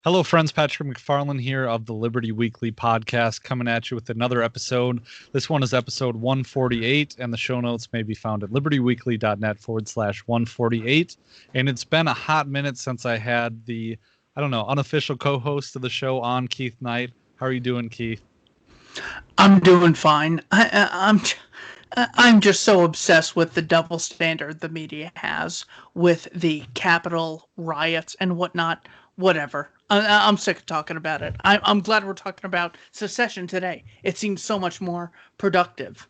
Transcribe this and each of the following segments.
Hello, friends. Patrick McFarland here of the Liberty Weekly podcast, coming at you with another episode. This one is episode 148, and the show notes may be found at libertyweekly.net/148. And it's been a hot minute since I had the, unofficial co-host of the show on, Keith Knight. How are you doing, Keith? I'm doing fine. I'm just so obsessed with the double standard the media has with the Capitol riots and whatnot. Whatever. I'm sick of talking about it. I'm glad we're talking about secession today. It seems so much more productive.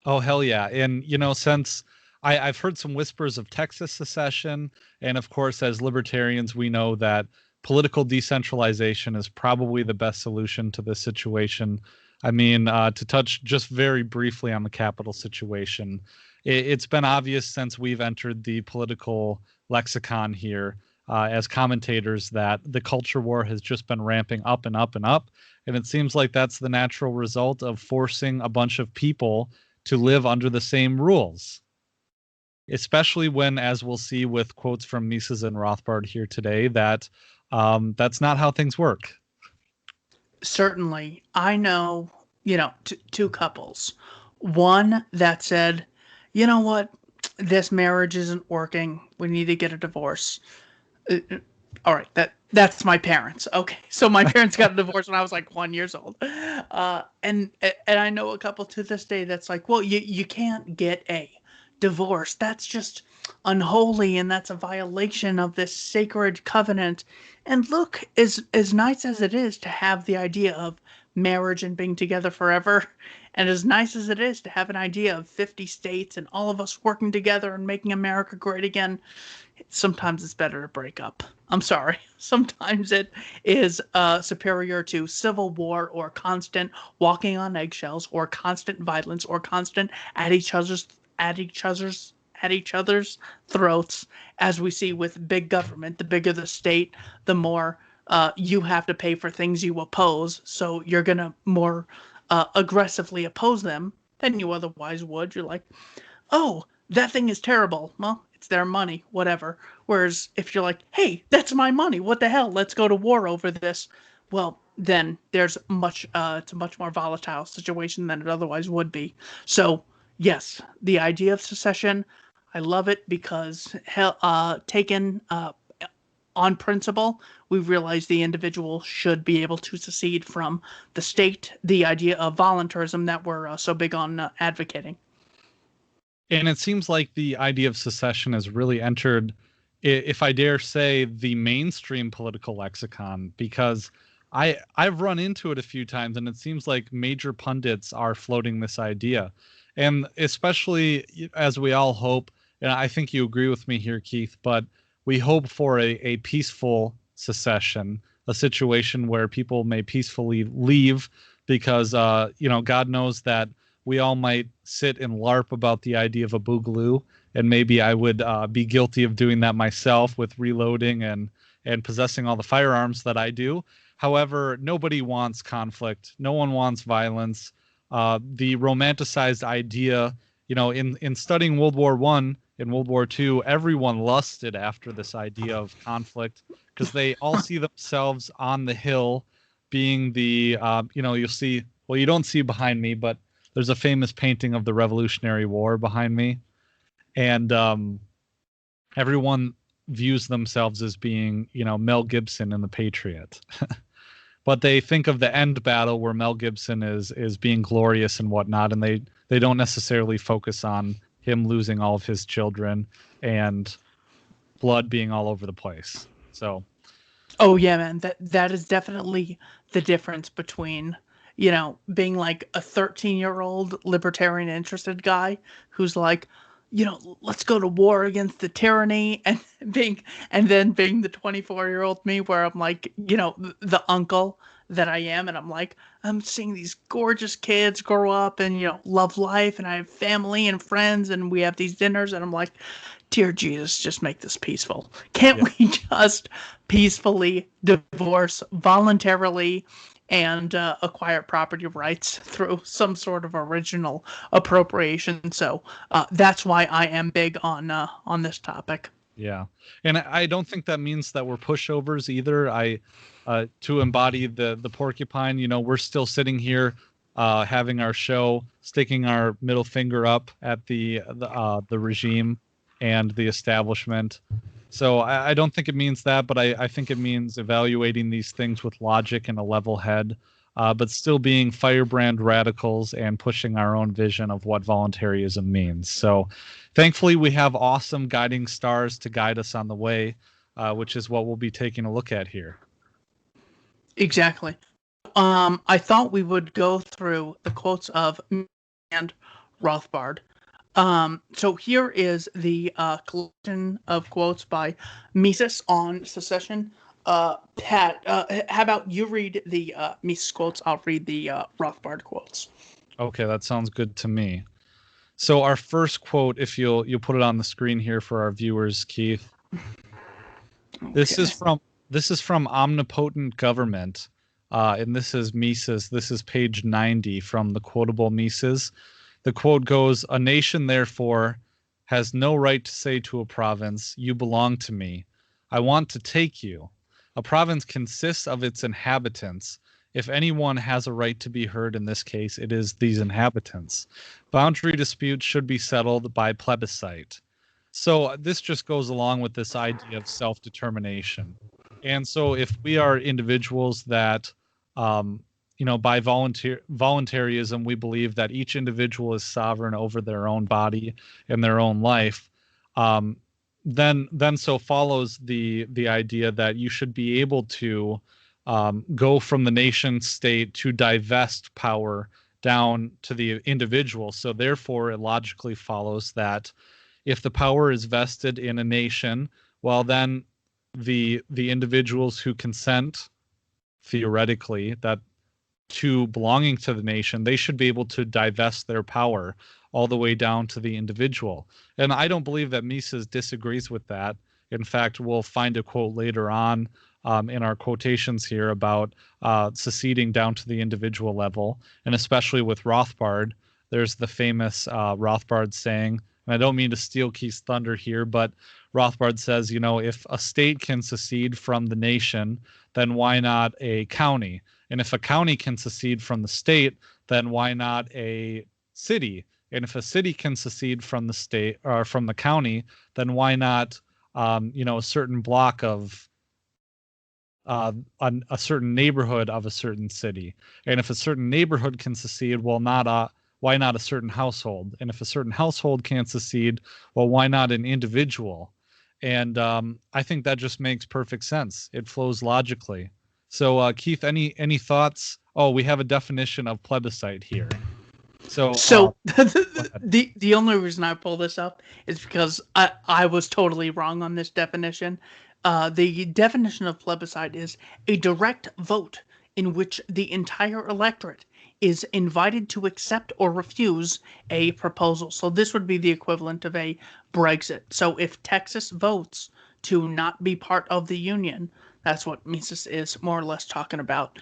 Oh, hell yeah. And, since I've heard some whispers of Texas secession, and of course, as libertarians, we know that political decentralization is probably the best solution to this situation. I mean, to touch just very briefly on the Capitol situation, it's been obvious since we've entered the political lexicon here as commentators that the culture war has just been ramping up and up and up. And it seems like that's the natural result of forcing a bunch of people to live under the same rules. Especially when, as we'll see with quotes from Mises and Rothbard here today, that that's not how things work. Certainly. I know, two couples. One that said, you know what, this marriage isn't working. We need to get a divorce. All right, that's my parents. Okay, so my parents got a divorce when I was like 1 year old, and I know a couple to this day that's like, well, you can't get a divorce. That's just unholy, and that's a violation of this sacred covenant. And look, as nice as it is to have the idea of marriage and being together forever, and as nice as it is to have an idea of 50 states and all of us working together and making America great again, sometimes it's better to break up. I'm sorry. Sometimes it is superior to civil war or constant walking on eggshells or constant violence or constant at each other's throats, as we see with big government. The bigger the state, the more you have to pay for things you oppose. So you're going to more aggressively oppose them than you otherwise would. You're like, oh, that thing is terrible. Well, it's their money, whatever. Whereas if you're like, hey, that's my money, what the hell? Let's go to war over this. Well, then there's it's a much more volatile situation than it otherwise would be. So, yes, the idea of secession, I love it because taken on principle, we realize the individual should be able to secede from the state, the idea of voluntarism that we're so big on advocating. And it seems like the idea of secession has really entered, if I dare say, the mainstream political lexicon, because I've run into it a few times, and it seems like major pundits are floating this idea. And especially as we all hope, and I think you agree with me here, Keith, but we hope for a peaceful secession, a situation where people may peacefully leave because, God knows that we all might sit and LARP about the idea of a boogaloo, and maybe I would be guilty of doing that myself with reloading and possessing all the firearms that I do. However, nobody wants conflict. No one wants violence. The romanticized idea, in studying World War I and World War II, everyone lusted after this idea of conflict because they all see themselves on the hill being the, you'll see, well, you don't see behind me, but there's a famous painting of the Revolutionary War behind me. And everyone views themselves as being, Mel Gibson in The Patriot. But they think of the end battle where Mel Gibson is being glorious and whatnot, and they don't necessarily focus on him losing all of his children and blood being all over the place. So, oh yeah, man, that is definitely the difference between being like a 13-year-old libertarian interested guy who's like, let's go to war against the tyranny, and then being the 24-year-old me where I'm like, the uncle that I am, and I'm seeing these gorgeous kids grow up and, love life, and I have family and friends, and we have these dinners, and I'm like, dear Jesus, just make this peaceful. Can't we just peacefully divorce voluntarily and acquire property rights through some sort of original appropriation? So that's why I am big on this topic. Yeah. And I don't think that means that we're pushovers either. To embody the porcupine, we're still sitting here, having our show, sticking our middle finger up at the regime and the establishment. So I don't think it means that, but I think it means evaluating these things with logic and a level head, but still being firebrand radicals and pushing our own vision of what voluntarism means. So thankfully, we have awesome guiding stars to guide us on the way, which is what we'll be taking a look at here. Exactly. I thought we would go through the quotes of and Rothbard. So here is the collection of quotes by Mises on secession. Pat, how about you read the Mises quotes? I'll read the Rothbard quotes. Okay, that sounds good to me. So our first quote, if you'll put it on the screen here for our viewers, Keith. Okay. This is from Omnipotent Government, and this is Mises. This is page 90 from the quotable Mises. The quote goes, "A nation, therefore, has no right to say to a province, 'You belong to me. I want to take you.' A province consists of its inhabitants. If anyone has a right to be heard in this case, it is these inhabitants. Boundary disputes should be settled by plebiscite." So this just goes along with this idea of self-determination. And so if we are individuals that, by voluntarism, we believe that each individual is sovereign over their own body and their own life, then so follows the idea that you should be able to go from the nation state to divest power down to the individual. So therefore, it logically follows that if the power is vested in a nation, well, then the individuals who consent, theoretically, that to belonging to the nation, they should be able to divest their power all the way down to the individual. And I don't believe that Mises disagrees with that. In fact, we'll find a quote later on in our quotations here about seceding down to the individual level. And especially with Rothbard, there's the famous Rothbard saying, and I don't mean to steal Keith's thunder here, but Rothbard says, if a state can secede from the nation, then why not a county? And if a county can secede from the state, then why not a city? And if a city can secede from the state or from the county, then why not, a certain block of a certain neighborhood of a certain city? And if a certain neighborhood can secede, well, why not a certain household? And if a certain household can't secede, well, why not an individual? And I think that just makes perfect sense. It flows logically. So, Keith, any thoughts? Oh, we have a definition of plebiscite here. So the only reason I pull this up is because I was totally wrong on this definition. The definition of plebiscite is a direct vote in which the entire electorate is invited to accept or refuse a proposal. So this would be the equivalent of a Brexit. So if Texas votes to not be part of the Union, that's what Mises is more or less talking about.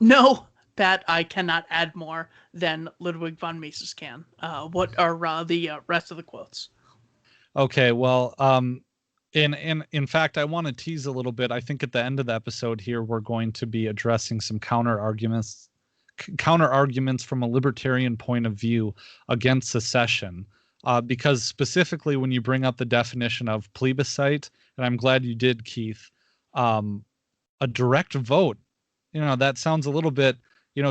No, Pat, I cannot add more than Ludwig von Mises can. What are the rest of the quotes? Okay, well, in fact, I want to tease a little bit. I think at the end of the episode here, we're going to be addressing some counter arguments from a libertarian point of view against secession. Because specifically when you bring up the definition of plebiscite, and I'm glad you did, Keith, a direct vote, that sounds a little bit,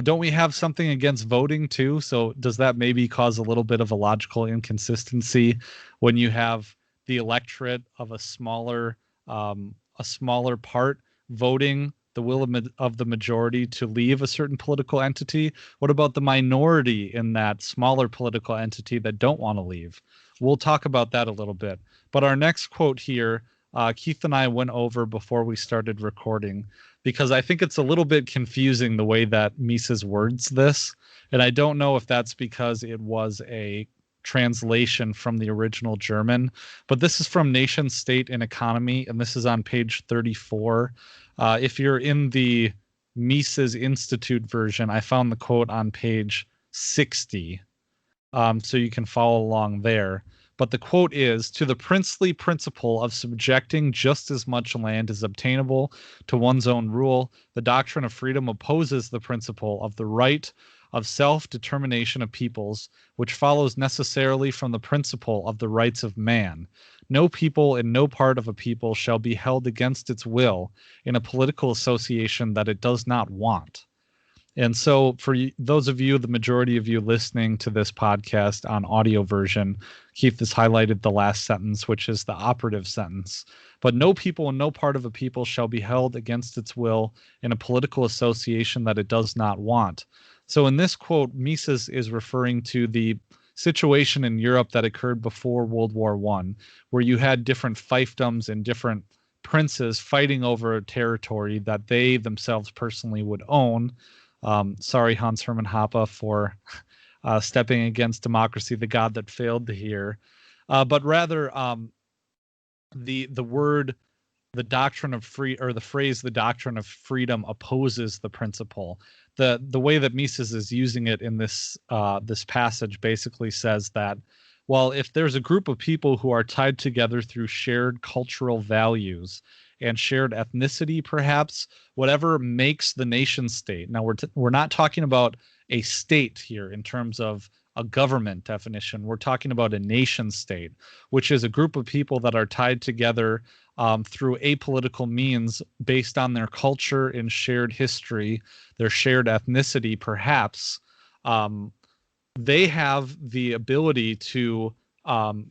don't we have something against voting too? So does that maybe cause a little bit of a logical inconsistency when you have the electorate of a smaller part voting the will of the majority to leave a certain political entity? What about the minority in that smaller political entity that don't want to leave? We'll talk about that a little bit. But our next quote here, Keith and I went over before we started recording, because I think it's a little bit confusing the way that Mises words this. And I don't know if that's because it was a translation from the original German, but this is from Nation, State, and Economy, and this is on page 34. If you're in the Mises Institute version, I found the quote on page 60, so you can follow along there. But the quote is, "To the princely principle of subjecting just as much land as obtainable to one's own rule, the doctrine of freedom opposes the principle of the right of self-determination of peoples, which follows necessarily from the principle of the rights of man. No people in no part of a people shall be held against its will in a political association that it does not want." And so, for those of you, the majority of you listening to this podcast on audio version, Keith has highlighted the last sentence, which is the operative sentence. But no people in no part of a people shall be held against its will in a political association that it does not want. So, in this quote, Mises is referring to the situation in Europe that occurred before World War I, where you had different fiefdoms and different princes fighting over territory that they themselves personally would own. Sorry, Hans Hermann Hoppe, for stepping against democracy, the god that failed to hear. But rather, the word, the doctrine of free, or the phrase, the doctrine of freedom opposes the principle. The way that Mises is using it in this this passage basically says that, well, if there's a group of people who are tied together through shared cultural values and shared ethnicity, perhaps, whatever makes the nation state. Now, we're not talking about a state here in terms of a government definition. We're talking about a nation state, which is a group of people that are tied together through apolitical means based on their culture and shared history, their shared ethnicity, perhaps. They have the ability to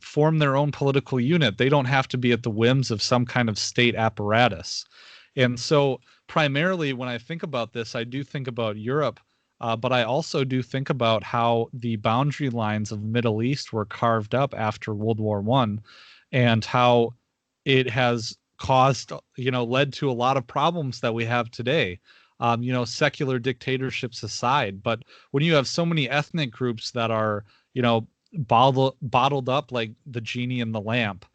form their own political unit. They don't have to be at the whims of some kind of state apparatus. And so primarily when I think about this, I do think about Europe, but I also do think about how the boundary lines of the Middle East were carved up after World War I, and how it has caused, led to a lot of problems that we have today. Secular dictatorships aside, but when you have so many ethnic groups that are, bottled up like the genie in the lamp,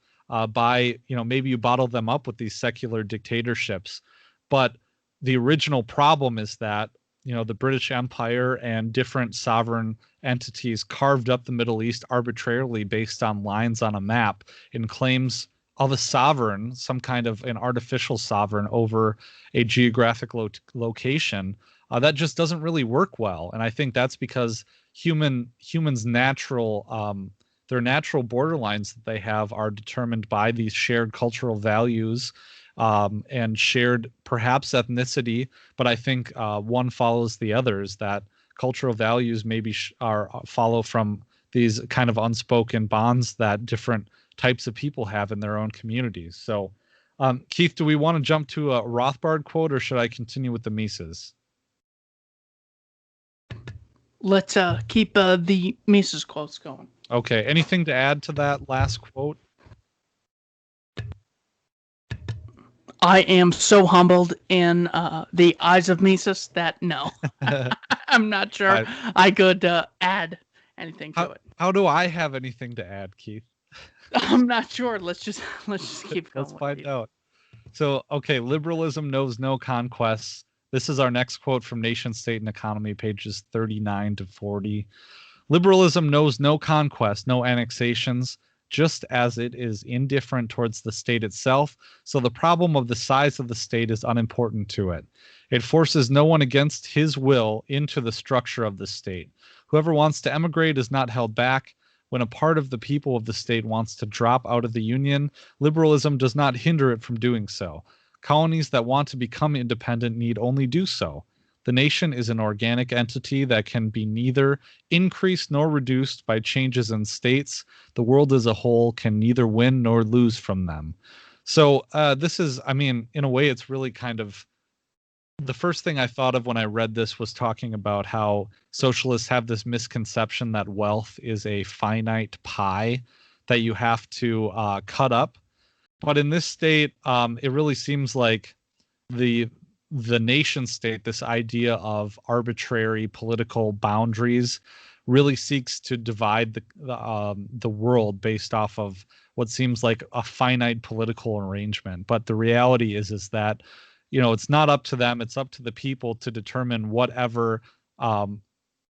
by, maybe you bottle them up with these secular dictatorships. But the original problem is that, the British Empire and different sovereign entities carved up the Middle East arbitrarily based on lines on a map and claims of a sovereign, some kind of an artificial sovereign over a geographic location. That just doesn't really work well. And I think that's because humans' natural their natural borderlines that they have are determined by these shared cultural values, and shared perhaps ethnicity. But I think one follows the others, that cultural values maybe follow from these kind of unspoken bonds that different types of people have in their own communities. So, Keith, do we want to jump to a Rothbard quote, or should I continue with the Mises? Let's keep the Mises quotes going. Okay. Anything to add to that last quote? I am so humbled in the eyes of Mises that no, I'm not sure I could add anything to it. How do I have anything to add, Keith? I'm not sure. Let's just keep going. Let's find out. So, okay, liberalism knows no conquests. This is our next quote from Nation, State, and Economy, pages 39 to 40. Liberalism knows no conquest, no annexations, just as it is indifferent towards the state itself, so the problem of the size of the state is unimportant to it. It forces no one against his will into the structure of the state. Whoever wants to emigrate is not held back. When a part of the people of the state wants to drop out of the Union, liberalism does not hinder it from doing so. Colonies that want to become independent need only do so. The nation is an organic entity that can be neither increased nor reduced by changes in states. The world as a whole can neither win nor lose from them. So this is, in a way, it's really kind of the first thing I thought of when I read this was talking about how socialists have this misconception that wealth is a finite pie that you have to cut up. But in this state, it really seems like the nation state, this idea of arbitrary political boundaries, really seeks to divide the world based off of what seems like a finite political arrangement. But the reality is that, it's not up to them. It's up to the people to determine whatever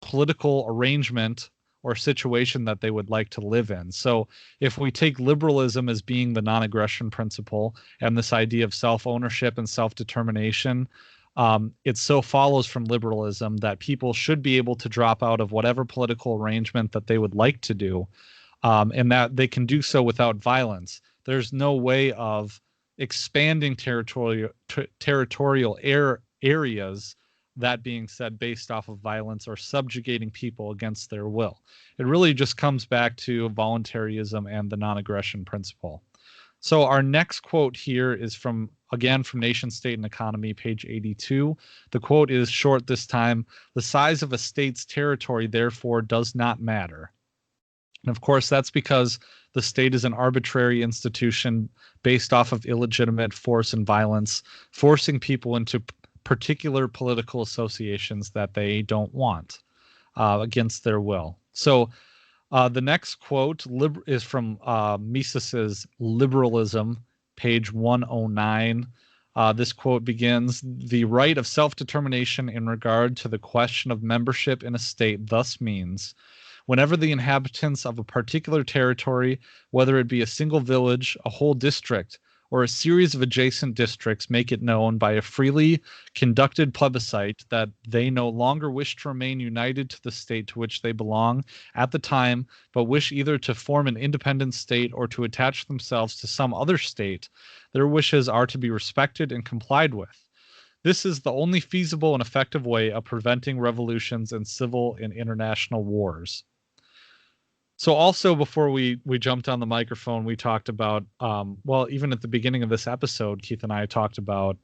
political arrangement or situation that they would like to live in. So if we take liberalism as being the non-aggression principle and this idea of self-ownership and self-determination, it so follows from liberalism that people should be able to drop out of whatever political arrangement that they would like to do, and that they can do so without violence. There's no way of expanding territorial areas, that being said, based off of violence or subjugating people against their will. It really just comes back to voluntarism and the non-aggression principle. So our next quote here is again from Nation, State, and Economy, page 82. The quote is short this time. "The size of a state's territory, therefore, does not matter." And of course, that's because the state is an arbitrary institution based off of illegitimate force and violence, forcing people into particular political associations that they don't want against their will. So the next quote is from Mises's Liberalism, page 109. This quote begins, "The right of self-determination in regard to the question of membership in a state thus means, whenever the inhabitants of a particular territory, whether it be a single village, a whole district, or a series of adjacent districts, make it known by a freely conducted plebiscite that they no longer wish to remain united to the state to which they belong at the time, but wish either to form an independent state or to attach themselves to some other state, their wishes are to be respected and complied with. This is the only feasible and effective way of preventing revolutions and civil and international wars." So also before we jumped on the microphone, we talked about, well, even at the beginning of this episode, Keith and I talked about,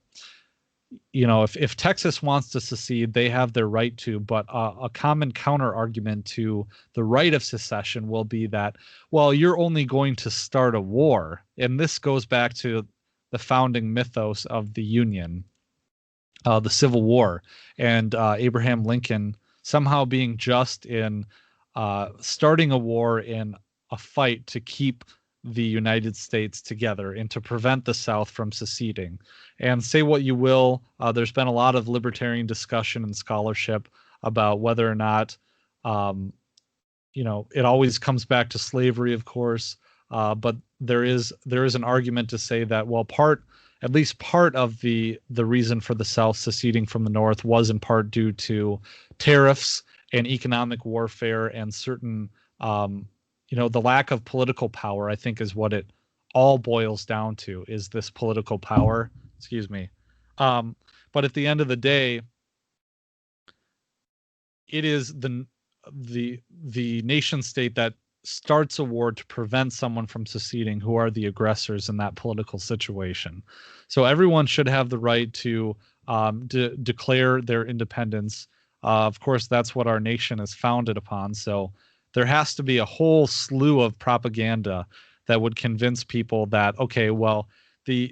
if Texas wants to secede, they have their right to, but a common counter argument to the right of secession will be that, well, you're only going to start a war. And this goes back to the founding mythos of the Union, the Civil War, and Abraham Lincoln somehow being just in starting a war in a fight to keep the United States together and to prevent the South from seceding. And say what you will, there's been a lot of libertarian discussion and scholarship about whether or not, it always comes back to slavery, of course, but there is an argument to say that, well, at least part of the reason for the South seceding from the North was in part due to tariffs and economic warfare and certain, the lack of political power, I think, is what it all boils down to, is this political power. Excuse me. But at the end of the day, it is the nation state that starts a war to prevent someone from seceding who are the aggressors in that political situation. So everyone should have the right to declare their independence. Of course, that's what our nation is founded upon. So there has to be a whole slew of propaganda that would convince people that, okay, well, the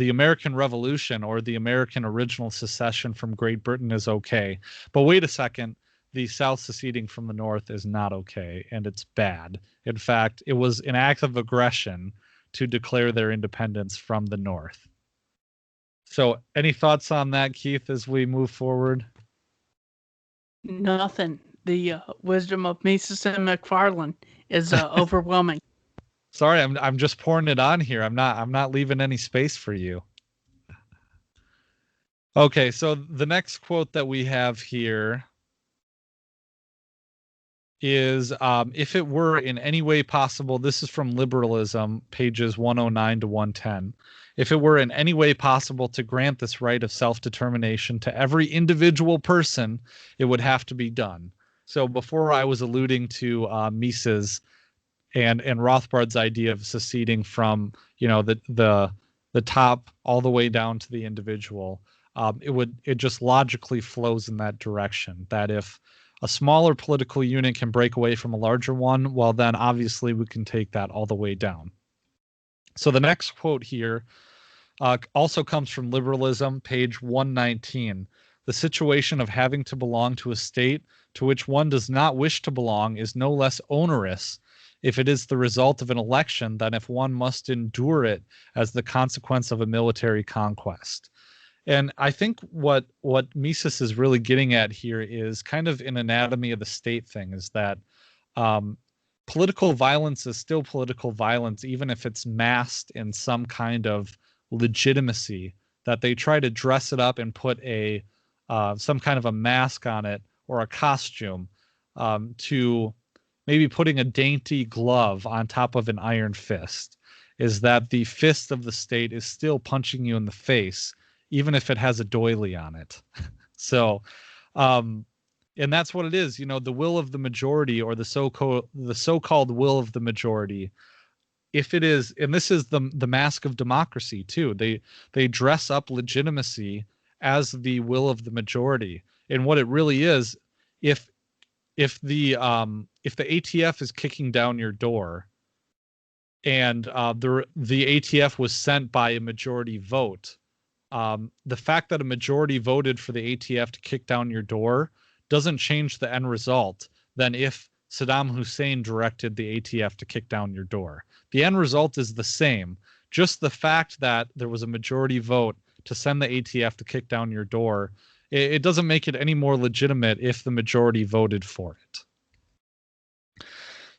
American Revolution or the American original secession from Great Britain is okay. But wait a second, the South seceding from the North is not okay, and it's bad. In fact, it was an act of aggression to declare their independence from the North. So any thoughts on that, Keith, as we move forward? Nothing. The wisdom of Mises and McFarland is overwhelming. Sorry, I'm just pouring it on here. I'm not leaving any space for you. Okay, so the next quote that we have here is, if it were in any way possible, this is from Liberalism, pages 109 to 110. If it were in any way possible to grant this right of self-determination to every individual person, it would have to be done. So before I was alluding to Mises and Rothbard's idea of seceding from, the top all the way down to the individual, it just logically flows in that direction. That if a smaller political unit can break away from a larger one, well, then obviously we can take that all the way down. So the next quote here also comes from Liberalism, page 119. The situation of having to belong to a state to which one does not wish to belong is no less onerous if it is the result of an election than if one must endure it as the consequence of a military conquest. And I think what Mises is really getting at here is kind of an anatomy of the state thing, is that Political violence is still political violence, even if it's masked in some kind of legitimacy, that they try to dress it up and put a some kind of a mask on it or a costume, to maybe putting a dainty glove on top of an iron fist, is that the fist of the state is still punching you in the face, even if it has a doily on it. So, and that's what it is. The will of the majority, or the so-called will of the majority, if it is, and this is the mask of democracy too. They dress up legitimacy as the will of the majority. And what it really is, if the ATF is kicking down your door, and the ATF was sent by a majority vote, the fact that a majority voted for the ATF to kick down your door doesn't change the end result than if Saddam Hussein directed the ATF to kick down your door. The end result is the same. Just the fact that there was a majority vote to send the ATF to kick down your door, it doesn't make it any more legitimate if the majority voted for it.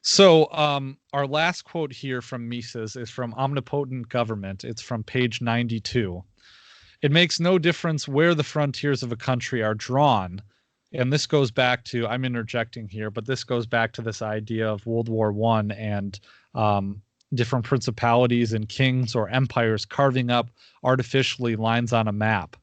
So our last quote here from Mises is from Omnipotent Government. It's from page 92. It makes no difference where the frontiers of a country are drawn. And this goes back to, I'm interjecting here, but this goes back to this idea of World War I and different principalities and kings or empires carving up artificially lines on a map.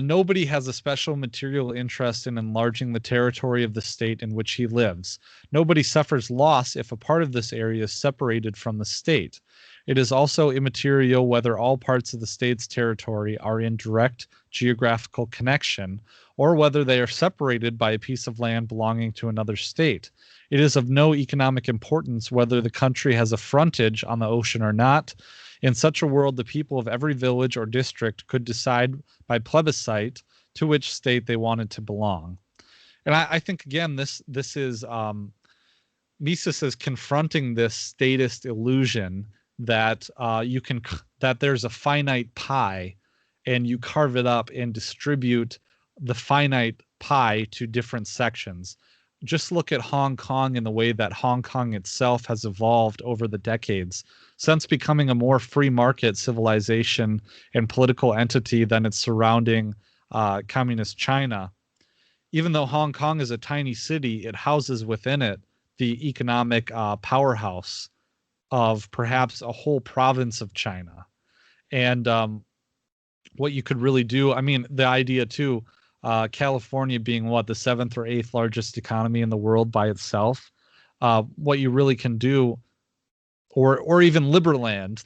Nobody has a special material interest in enlarging the territory of the state in which he lives. Nobody suffers loss if a part of this area is separated from the state. It is also immaterial whether all parts of the state's territory are in direct geographical connection, or whether they are separated by a piece of land belonging to another state. It is of no economic importance whether the country has a frontage on the ocean or not. In such a world, the people of every village or district could decide by plebiscite to which state they wanted to belong. And I think, again, this is Mises is confronting this statist illusion that that there's a finite pie, and you carve it up and distribute the finite pie to different sections. Just look at Hong Kong and the way that Hong Kong itself has evolved over the decades, since becoming a more free market civilization and political entity than its surrounding communist China. Even though Hong Kong is a tiny city, it houses within it the economic powerhouse of perhaps a whole province of China. And what you could really do, I mean, the idea too, California being the 7th or 8th largest economy in the world by itself, what you really can do, or even Liberland,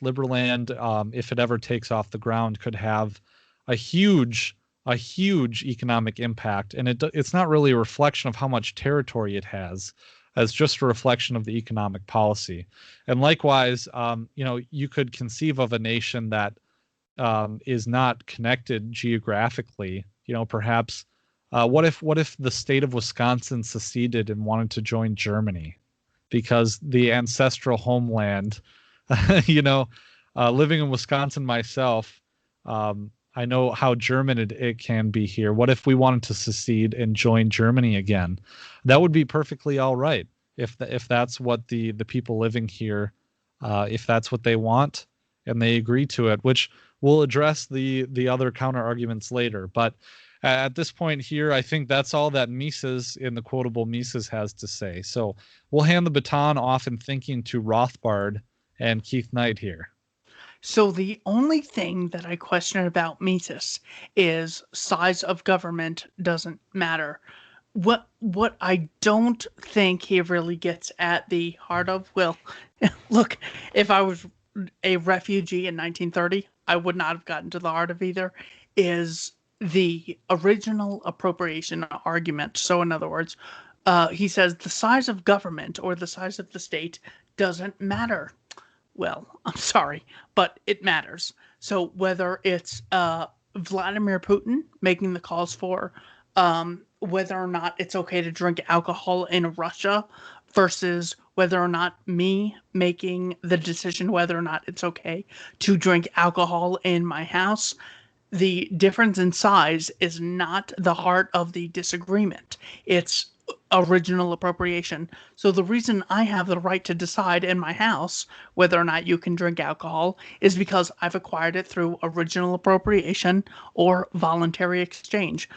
if it ever takes off the ground, could have a huge economic impact. And it's not really a reflection of how much territory it has, as just a reflection of the economic policy. And likewise, you could conceive of a nation that is not connected geographically. Perhaps what if the state of Wisconsin seceded and wanted to join Germany, because the ancestral homeland, living in Wisconsin myself, I know how German it can be here. What if we wanted to secede and join Germany again? That would be perfectly all right if that's what the people living here, if that's what they want and they agree to it, which we'll address the other counter arguments later. But at this point here, I think that's all that Mises, in the quotable Mises, has to say. So we'll hand the baton off in thinking to Rothbard and Keith Knight here. So the only thing that I question about Mises is size of government doesn't matter. What I don't think he really gets at the heart of, well, look, if I was a refugee in 1930, I would not have gotten to the heart of either, is the original appropriation argument. So in other words, he says the size of government or the size of the state doesn't matter. Well, I'm sorry, but it matters. So whether it's Vladimir Putin making the calls for whether or not it's okay to drink alcohol in Russia versus whether or not me making the decision whether or not it's okay to drink alcohol in my house, the difference in size is not the heart of the disagreement. It's original appropriation. So the reason I have the right to decide in my house whether or not you can drink alcohol is because I've acquired it through original appropriation or voluntary exchange.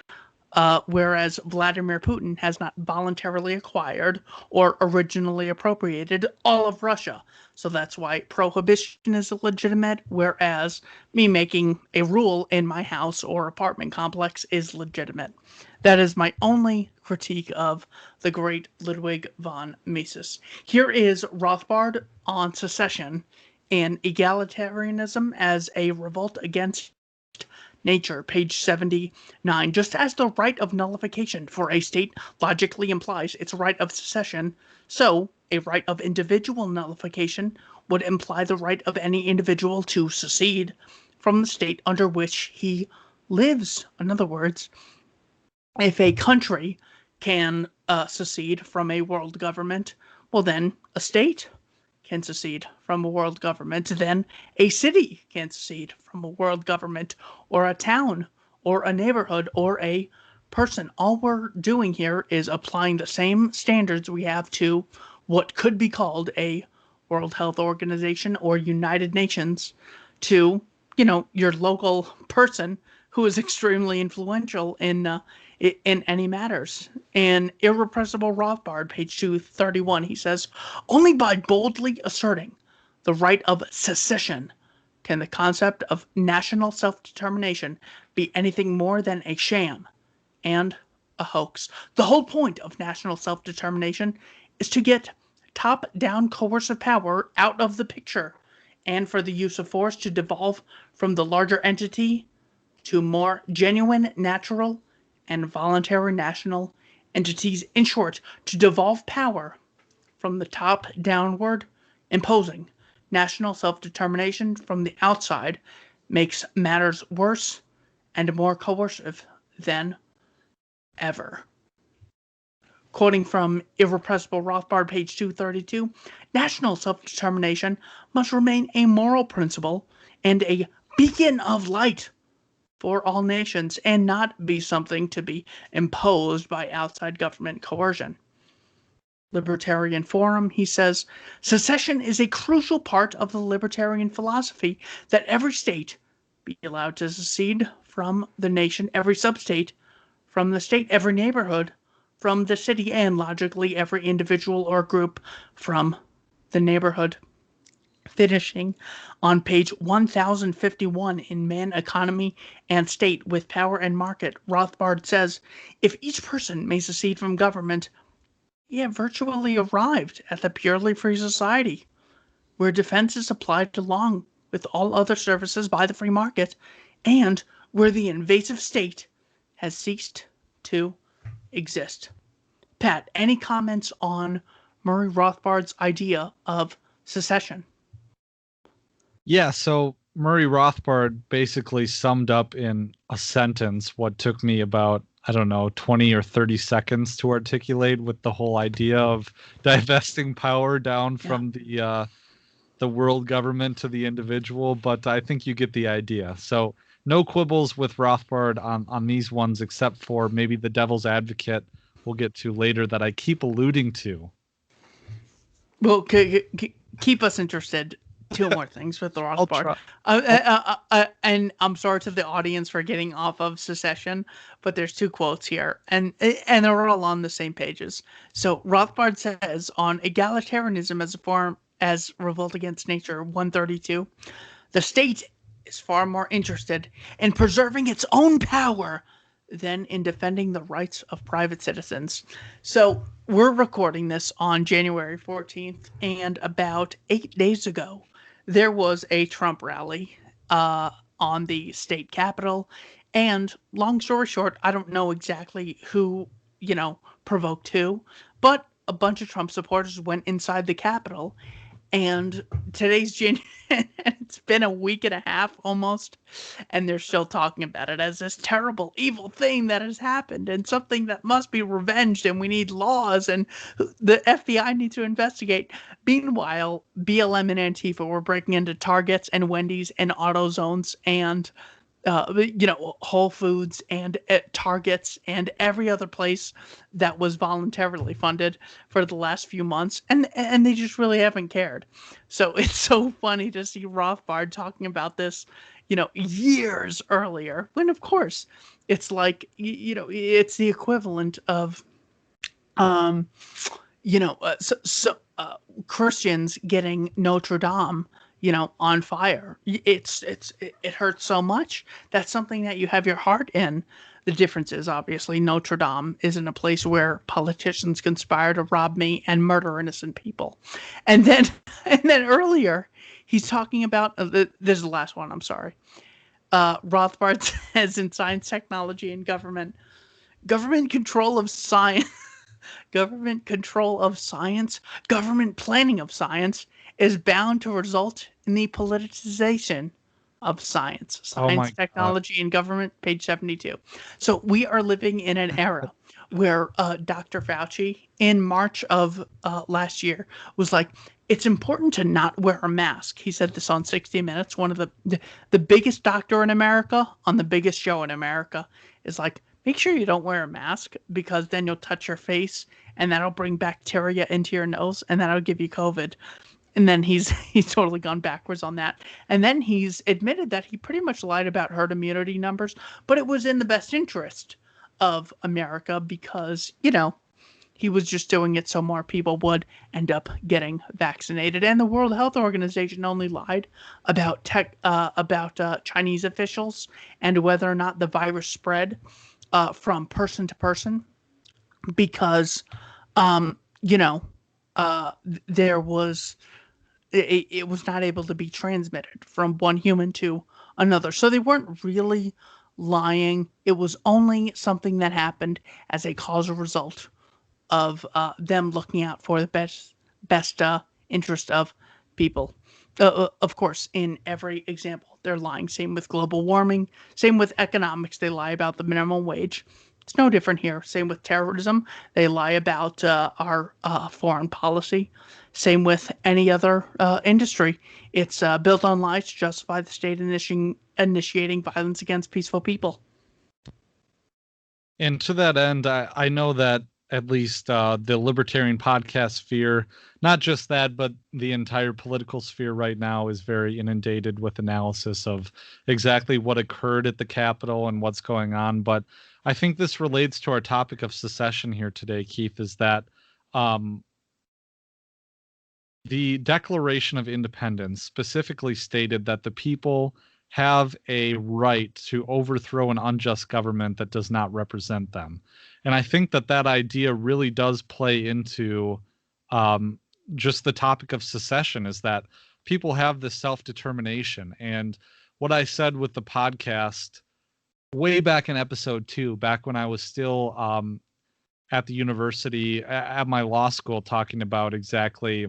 Whereas Vladimir Putin has not voluntarily acquired or originally appropriated all of Russia. So that's why prohibition is illegitimate, whereas me making a rule in my house or apartment complex is legitimate. That is my only critique of the great Ludwig von Mises. Here is Rothbard on secession and egalitarianism as a revolt against nature, page 79. Just as the right of nullification for a state logically implies its right of secession, so a right of individual nullification would imply the right of any individual to secede from the state under which he lives. In other words, if a country can secede from a world government, well, then a state can secede from a world government, then a city can secede from a world government, or a town, or a neighborhood, or a person. All we're doing here is applying the same standards we have to what could be called a World Health Organization or United Nations to, your local person who is extremely influential in any matters. And Irrepressible Rothbard, page 231, he says, only by boldly asserting the right of secession can the concept of national self-determination be anything more than a sham and a hoax. The whole point of national self-determination is to get top-down coercive power out of the picture and for the use of force to devolve from the larger entity to more genuine, natural, and voluntary national entities. In short, to devolve power from the top downward, imposing national self-determination from the outside makes matters worse and more coercive than ever. Quoting from Irrepressible Rothbard, page 232, national self-determination must remain a moral principle and a beacon of light for all nations and not be something to be imposed by outside government coercion. Libertarian Forum, he says, secession is a crucial part of the libertarian philosophy that every state be allowed to secede from the nation, every substate from the state, every neighborhood from the city, and logically every individual or group from the neighborhood. Finishing on page 1051 in Man, Economy, and State with Power and Market, Rothbard says, if each person may secede from government, he have virtually arrived at the purely free society, where defense is applied along with all other services by the free market, and where the invasive state has ceased to exist. Pat, any comments on Murray Rothbard's idea of secession? Yeah, so Murray Rothbard basically summed up in a sentence what took me about, 20 or 30 seconds to articulate with the whole idea of divesting power down from the world government to the individual, but I think you get the idea. So no quibbles with Rothbard on these ones, except for maybe the devil's advocate we'll get to later that I keep alluding to. Well, keep us interested. Two more things with the Rothbard. And I'm sorry to the audience for getting off of secession, but there's two quotes here, and they're all on the same pages. So Rothbard says on egalitarianism as a form as revolt against nature, 132, the state is far more interested in preserving its own power than in defending the rights of private citizens. So we're recording this on January 14th, and about 8 days ago, there was a Trump rally on the state capitol. And long story short, I don't know exactly who, provoked who, but a bunch of Trump supporters went inside the Capitol. And today's it's been a week and a half almost, and they're still talking about it as this terrible, evil thing that has happened and something that must be revenged, and we need laws, and the FBI needs to investigate. Meanwhile, BLM and Antifa were breaking into Targets and Wendy's and AutoZones and Whole Foods and Targets and every other place that was voluntarily funded for the last few months, and they just really haven't cared. So it's so funny to see Rothbard talking about this, years earlier, when of course it's like, it's the equivalent of, um, Christians getting Notre Dame, on fire. It hurts so much. That's something that you have your heart in. The difference is obviously Notre Dame isn't a place where politicians conspire to rob me and murder innocent people. And then, and then earlier, he's talking about this is the last one. I'm sorry. Rothbard says in science, technology, and government control of science. Government control of science, government planning of science is bound to result in the politicization of science. Oh Science, my God. technology, and government, page 72. So we are living in an era where Dr. Fauci, in March of last year, was like, it's important to not wear a mask. He said this on 60 Minutes. One of the biggest doctor in America on the biggest show in America is like, make sure you don't wear a mask because then you'll touch your face and that'll bring bacteria into your nose and that'll give you COVID. And then he's totally gone backwards on that. And then he's admitted that he pretty much lied about herd immunity numbers, but it was in the best interest of America because, he was just doing it so more people would end up getting vaccinated. And the World Health Organization only lied about Chinese officials and whether or not the virus spread from person to person because, um, you know, there was it was not able to be transmitted from one human to another. So they weren't really lying. It was only something that happened as a causal result of them looking out for the best interest of people. Of course, in every example, they're lying. Same with global warming. Same with economics. They lie about the minimum wage. It's no different here. Same with terrorism. They lie about our foreign policy. Same with any other industry. It's built on lies to justify the state initiating violence against peaceful people. And to that end, I know that at least the libertarian podcast sphere, not just that, but the entire political sphere right now is very inundated with analysis of exactly what occurred at the Capitol and what's going on. But I think this relates to our topic of secession here today, Keith, is that the Declaration of Independence specifically stated that the people have a right to overthrow an unjust government that does not represent them. And I think that that idea really does play into just the topic of secession, is that people have this self-determination. And what I said with the podcast way back in episode 2, back when I was still at the university, at my law school, talking about exactly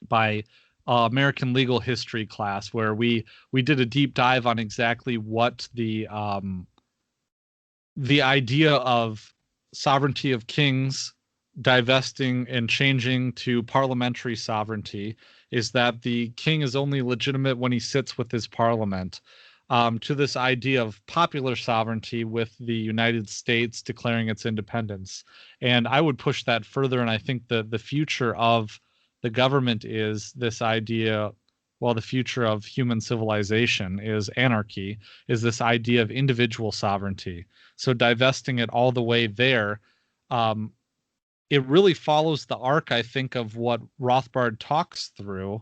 by American legal history class, where we did a deep dive on exactly what the idea of sovereignty of kings divesting and changing to parliamentary sovereignty is, that the king is only legitimate when he sits with his parliament, to this idea of popular sovereignty with the United States declaring its independence. And I would push that further, and I think the future of the government is this idea, well, the future of human civilization is anarchy, is this idea of individual sovereignty. So divesting it all the way there, it really follows the arc, I think, of what Rothbard talks through,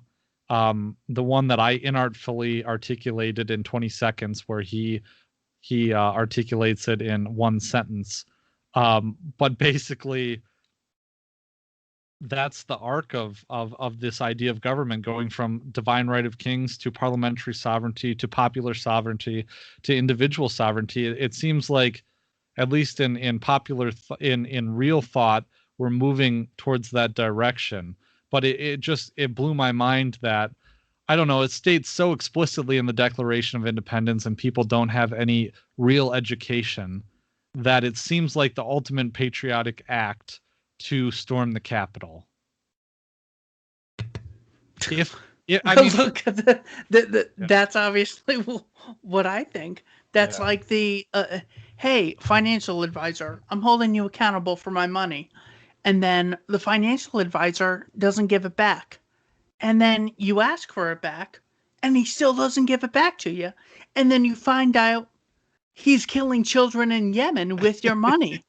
the one that I inartfully articulated in 20 seconds, where he articulates it in one sentence. But basically, that's the arc of this idea of government, going from divine right of kings to parliamentary sovereignty to popular sovereignty to individual sovereignty. It seems like, at least in popular in real thought, we're moving towards that direction. But it blew my mind that, I don't know, it states so explicitly in the Declaration of Independence, and people don't have any real education, that it seems like the ultimate patriotic act to storm the Capitol. Yeah, I mean, Look, that's obviously what I think. That's like the, hey, financial advisor, I'm holding you accountable for my money. And then the financial advisor doesn't give it back. And then you ask for it back, and he still doesn't give it back to you. And then you find out he's killing children in Yemen with your money.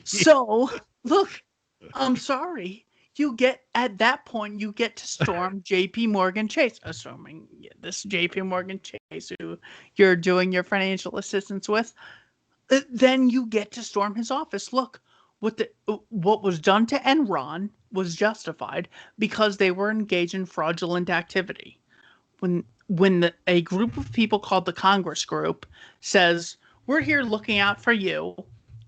So, look, I'm sorry. You get at that point, you get to storm J.P. Morgan Chase, assuming this J.P. Morgan Chase who you're doing your financial assistance with. Then you get to storm his office. Look, what was done to Enron was justified because they were engaged in fraudulent activity. When a group of people called the Congress Group says we're here looking out for you,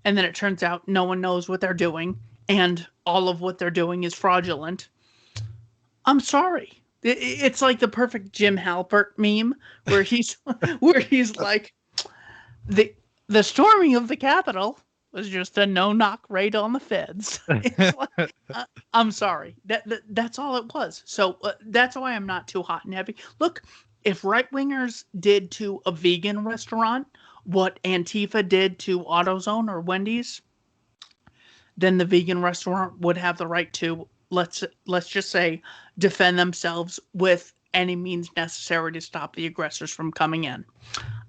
and then it turns out no one knows what they're doing, and all of what they're doing is fraudulent. I'm sorry. It's like the perfect Jim Halpert meme where he's like the storming of the Capitol was just a no-knock raid on the feds. It's like, I'm sorry. That's all it was. So that's why I'm not too hot and heavy. Look, if right-wingers did to a vegan restaurant what Antifa did to AutoZone or Wendy's, then the vegan restaurant would have the right to, let's just say, defend themselves with any means necessary to stop the aggressors from coming in.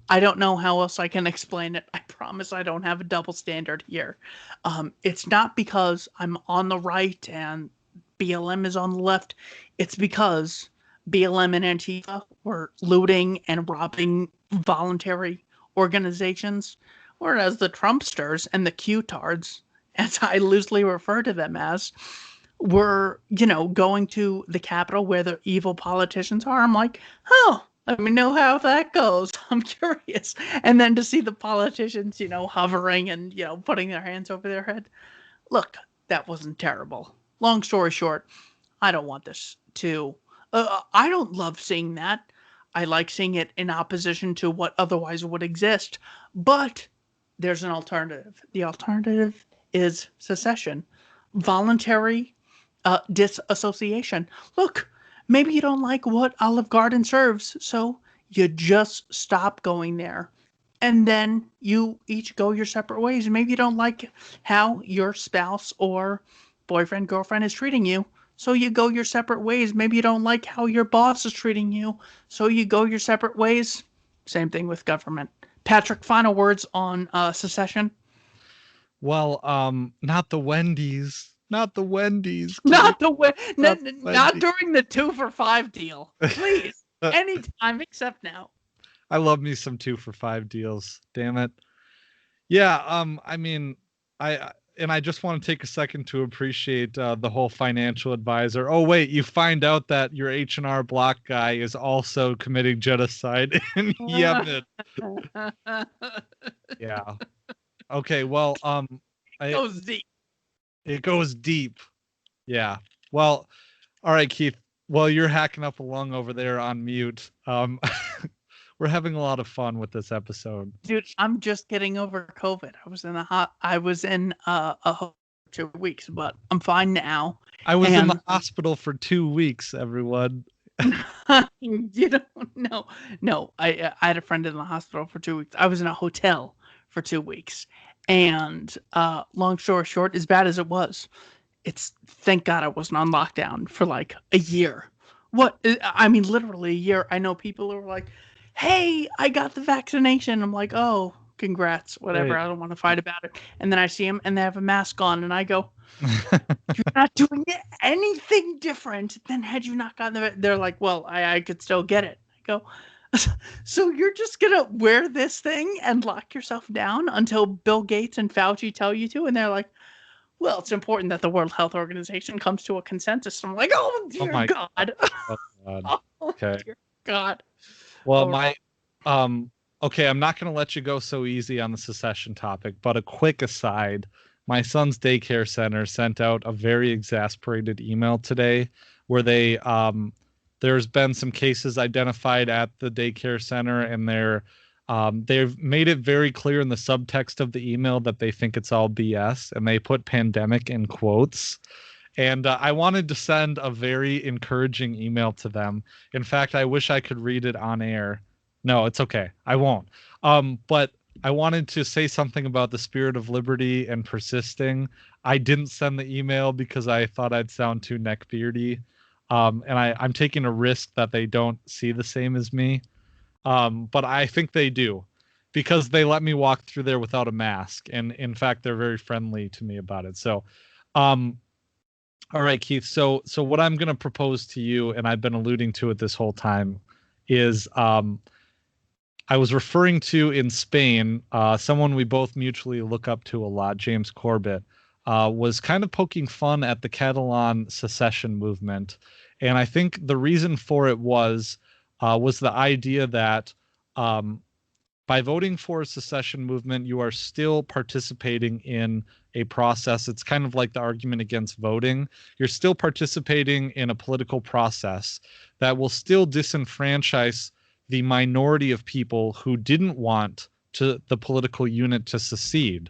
I don't know how else I can explain it. I promise I don't have a double standard here. It's not because I'm on the right and BLM is on the left. It's because BLM and Antifa were looting and robbing voluntary organizations, whereas the Trumpsters and the Q-tards, as I loosely refer to them as, were, going to the Capitol where the evil politicians are. I'm like, oh, let me know how that goes. I'm curious. And then to see the politicians, hovering and, putting their hands over their head. Look, that wasn't terrible. Long story short, I don't want this to... I don't love seeing that. I like seeing it in opposition to what otherwise would exist. But there's an alternative. The alternative is secession. Voluntary disassociation. Look, maybe you don't like what Olive Garden serves, so you just stop going there. And then you each go your separate ways. Maybe you don't like how your spouse or boyfriend, girlfriend is treating you, so you go your separate ways. Maybe you don't like how your boss is treating you, so you go your separate ways. Same thing with government. Patrick, final words on secession? Well, not the Wendy's. Not the Wendy's. Not during the 2 for $5 deal. Please. Anytime except now. I love me some 2 for $5 deals. Damn it. Yeah, I mean, I just want to take a second to appreciate the whole financial advisor. Oh wait, you find out that your H&R Block guy is also committing genocide in Yemen. Yeah. Okay, well, it goes deep. It goes deep. Yeah. Well, all right, Keith. Well, you're hacking up along over there on mute. We're having a lot of fun with this episode. Dude, I'm just getting over COVID. I was in a hospital for 2 weeks, but I'm fine now. I was in the hospital for 2 weeks, everyone. You don't know. No, I had a friend in the hospital for 2 weeks. I was in a hotel for 2 weeks. And long story short, as bad as it was, thank God I wasn't on lockdown for like a year. I mean, literally a year. I know people who are like, hey, I got the vaccination. I'm like, oh, congrats, whatever. Right. I don't want to fight about it. And then I see them and they have a mask on and I go, you're not doing anything different than had you not gotten the... They're like, well, I could still get it. I go, so you're just going to wear this thing and lock yourself down until Bill Gates and Fauci tell you to? And they're like, well, it's important that the World Health Organization comes to a consensus. I'm like, oh, dear God. Oh, God. Okay. Dear God. Well, okay, I'm not going to let you go so easy on the secession topic, but a quick aside. My son's daycare center sent out a very exasperated email today where there's been some cases identified at the daycare center, and they've made it very clear in the subtext of the email that they think it's all BS, and they put pandemic in quotes. And I wanted to send a very encouraging email to them. In fact, I wish I could read it on air. No, it's okay. I won't. But I wanted to say something about the spirit of liberty and persisting. I didn't send the email because I thought I'd sound too neckbeardy. And I'm taking a risk that they don't see the same as me. But I think they do because they let me walk through there without a mask. And in fact, they're very friendly to me about it. So, um, all right, Keith. So what I'm going to propose to you, and I've been alluding to it this whole time, is I was referring to in Spain, someone we both mutually look up to a lot, James Corbett, was kind of poking fun at the Catalan secession movement, and I think the reason for it was the idea that by voting for a secession movement, you are still participating in a process. It's kind of like the argument against voting. You're still participating in a political process that will still disenfranchise the minority of people who didn't want the political unit to secede.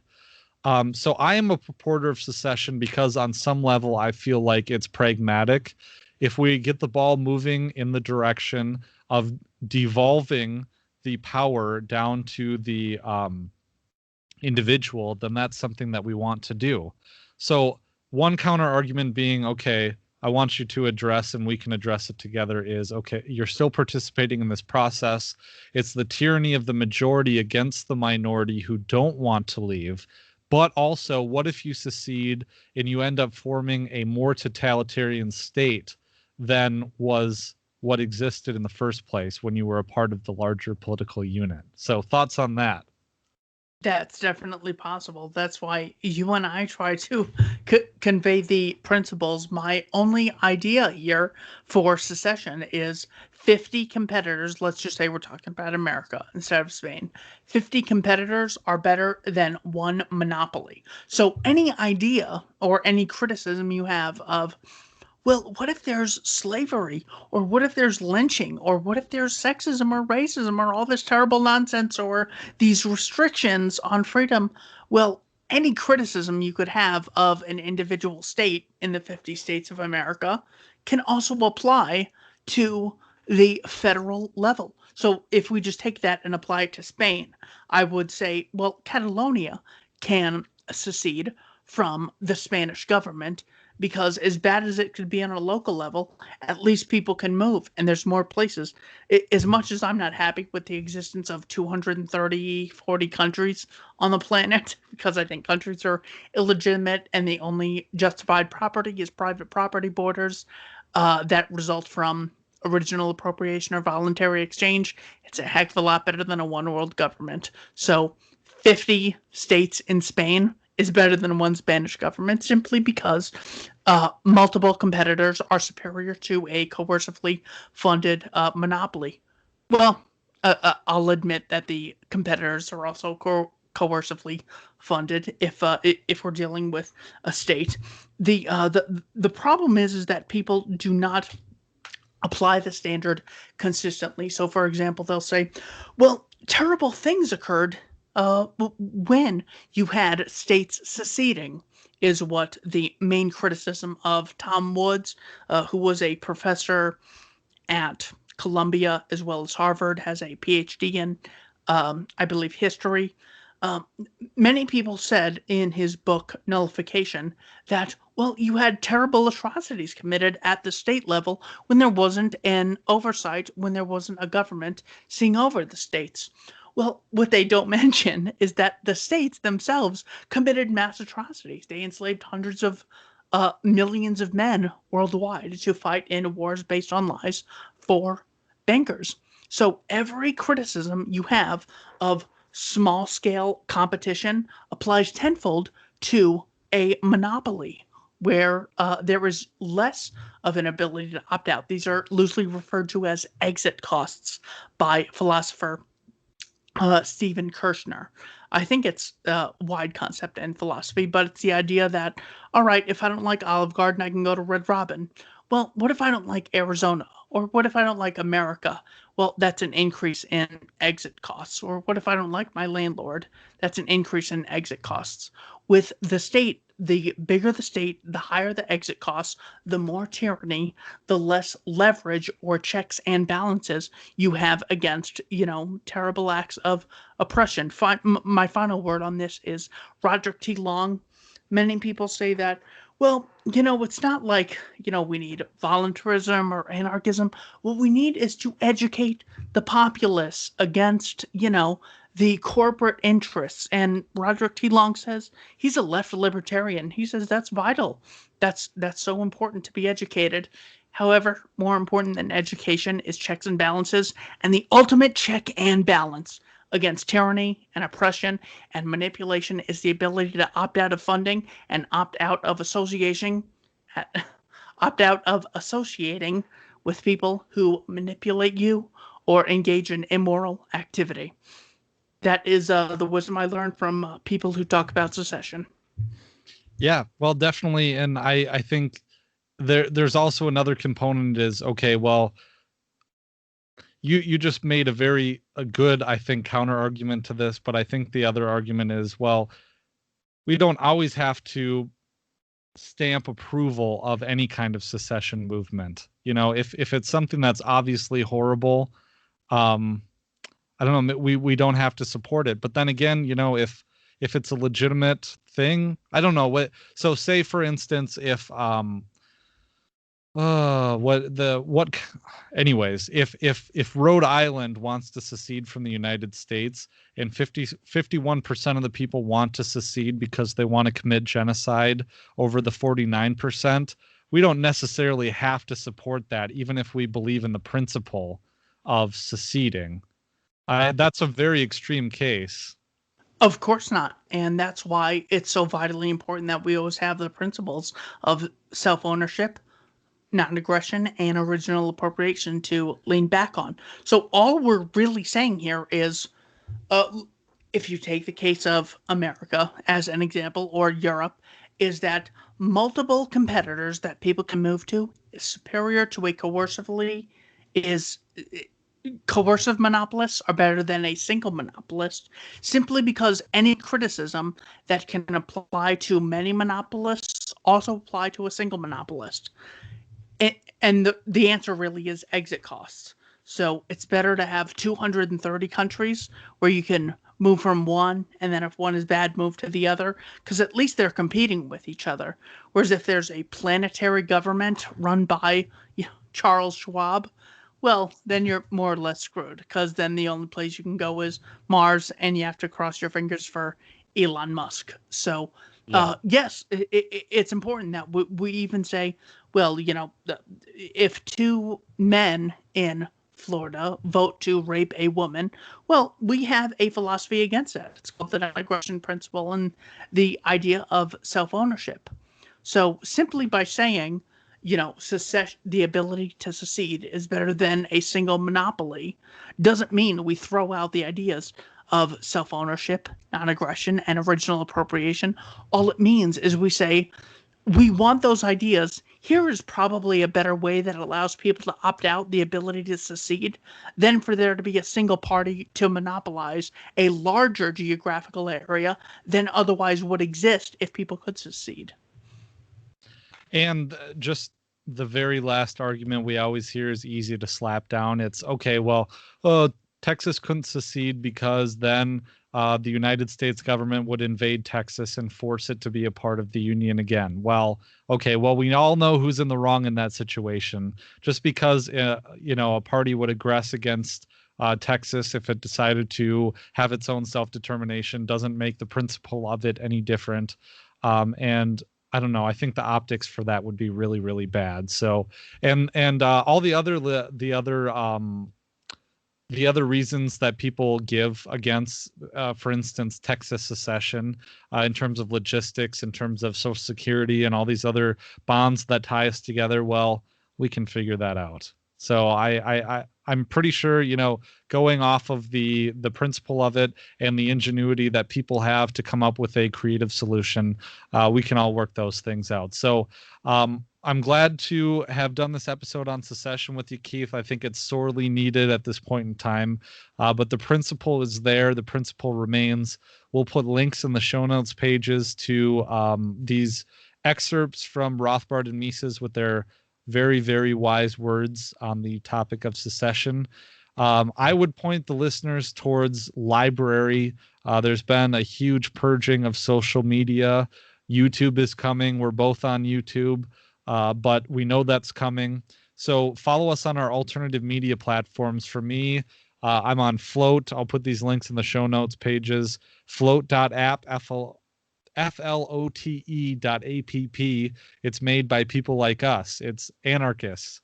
So I am a purporter of secession because on some level I feel like it's pragmatic. If we get the ball moving in the direction of devolving the power down to the individual, then that's something that we want to do. So one counter argument being, okay, I want you to address, and we can address it together, is, okay, you're still participating in this process. It's the tyranny of the majority against the minority who don't want to leave. But also, what if you secede and you end up forming a more totalitarian state than was what existed in the first place when you were a part of the larger political unit? So thoughts on that? That's definitely possible. That's why you and I try to convey the principles. My only idea here for secession is 50 competitors. Let's just say we're talking about America instead of Spain. 50 competitors are better than one monopoly. So any idea or any criticism you have of, well, what if there's slavery? Or what if there's lynching? Or what if there's sexism or racism or all this terrible nonsense or these restrictions on freedom? Well, any criticism you could have of an individual state in the 50 states of America can also apply to the federal level. So if we just take that and apply it to Spain, I would say, well, Catalonia can secede from the Spanish government because as bad as it could be on a local level, at least people can move and there's more places. As much as I'm not happy with the existence of 230, 40 countries on the planet, because I think countries are illegitimate and the only justified property is private property borders that result from original appropriation or voluntary exchange, it's a heck of a lot better than a one world government. So 50 states in Spain is better than one Spanish government simply because multiple competitors are superior to a coercively funded monopoly. Well, I'll admit that the competitors are also coercively funded if we're dealing with a state. The problem is that people do not apply the standard consistently. So, for example, they'll say, well, terrible things occurred when you had states seceding, is what the main criticism of Tom Woods, who was a professor at Columbia as well as Harvard, has a PhD in, I believe, history. Um, Many people said in his book Nullification that, well, you had terrible atrocities committed at the state level when there wasn't an oversight, when there wasn't a government seeing over the states. Well, what they don't mention is that the states themselves committed mass atrocities. They enslaved hundreds of millions of men worldwide to fight in wars based on lies for bankers. So every criticism you have of small scale competition applies tenfold to a monopoly where there is less of an ability to opt out. These are loosely referred to as exit costs by philosopher Stephen Kirshner. I think it's a wide concept in philosophy, but it's the idea that, all right, if I don't like Olive Garden, I can go to Red Robin. Well, what if I don't like Arizona? Or what if I don't like America? Well, that's an increase in exit costs. Or what if I don't like my landlord? That's an increase in exit costs. With the state, the bigger the state, the higher the exit costs, the more tyranny, the less leverage or checks and balances you have against, terrible acts of oppression. My final word on this is Roderick T. Long. Many people say that, well, it's not like, we need voluntarism or anarchism. What we need is to educate the populace against, the corporate interests. And Roderick T. Long says he's a left libertarian. He says that's vital. That's so important to be educated. However, more important than education is checks and balances, and the ultimate check and balance against tyranny and oppression and manipulation is the ability to opt out of funding and opt out of associating with people who manipulate you or engage in immoral activity. That is the wisdom I learned from people who talk about secession. Yeah, well, definitely. And I think there's also another component is, okay, well, you just made a good, I think, counter argument to this, but I think the other argument is, well, we don't always have to stamp approval of any kind of secession movement. If it's something that's obviously horrible, I don't know, we don't have to support it. But then again, if it's a legitimate thing, I don't know what. So say for instance, if anyways, if Rhode Island wants to secede from the United States and 51% of the people want to secede because they want to commit genocide over the 49%, we don't necessarily have to support that, even if we believe in the principle of seceding. That's a very extreme case. Of course not. And that's why it's so vitally important that we always have the principles of self-ownership, non-aggression, and original appropriation to lean back on. So all we're really saying here is, if you take the case of America as an example, or Europe, is that multiple competitors that people can move to is superior to a coercive monopolists are better than a single monopolist, simply because any criticism that can apply to many monopolists also apply to a single monopolist. And the answer really is exit costs. So it's better to have 230 countries where you can move from one, and then if one is bad, move to the other, because at least they're competing with each other. Whereas if there's a planetary government run by Charles Schwab, well, then you're more or less screwed, because then the only place you can go is Mars, and you have to cross your fingers for Elon Musk. So, yes, it's important that we even say, well, if two men in Florida vote to rape a woman, well, we have a philosophy against that. It's called the non-aggression principle and the idea of self-ownership. So simply by saying, secession, the ability to secede is better than a single monopoly, doesn't mean we throw out the ideas of self-ownership, non-aggression, and original appropriation. All it means is we say, we want those ideas. Here is probably a better way that allows people to opt out the ability to secede than for there to be a single party to monopolize a larger geographical area than otherwise would exist if people could secede. And just the very last argument we always hear is easy to slap down. It's, okay, well, Texas couldn't secede because then the United States government would invade Texas and force it to be a part of the Union again. Well, okay, well, we all know who's in the wrong in that situation. Just because, a party would aggress against Texas if it decided to have its own self-determination doesn't make the principle of it any different. And I don't know. I think the optics for that would be really, really bad. So, and all the other reasons that people give against, for instance, Texas secession, in terms of logistics, in terms of Social Security, and all these other bonds that tie us together, well, we can figure that out. So I'm pretty sure, going off of the principle of it and the ingenuity that people have to come up with a creative solution, we can all work those things out. So I'm glad to have done this episode on secession with you, Keith. I think it's sorely needed at this point in time. But the principle is there. The principle remains. We'll put links in the show notes pages to these excerpts from Rothbard and Mises with their very, very wise words on the topic of secession. I would point the listeners towards LBRY. There's been a huge purging of social media. YouTube is coming. We're both on YouTube, but we know that's coming. So follow us on our alternative media platforms. For me, I'm on Float. I'll put these links in the show notes pages. Float.app, flote.app. It's made by people like us. It's anarchists,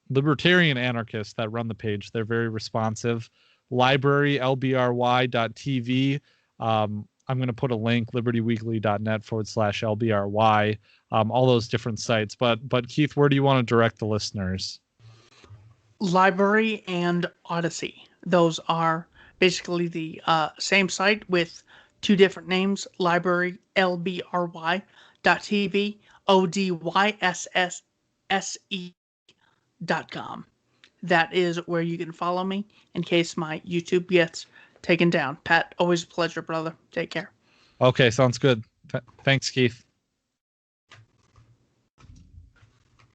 libertarian anarchists that run the page. They're very responsive. LBRY, LBRY.tv. I'm going to put a link, libertyweekly.net/LBRY, all those different sites. But Keith, where do you want to direct the listeners? LBRY and Odyssey. Those are basically the same site with two different names, LBRY, LBRY.tv, ODYSSSE.com. That is where you can follow me in case my YouTube gets taken down. Pat, always a pleasure, brother. Take care. Okay, sounds good. Thanks, Keith.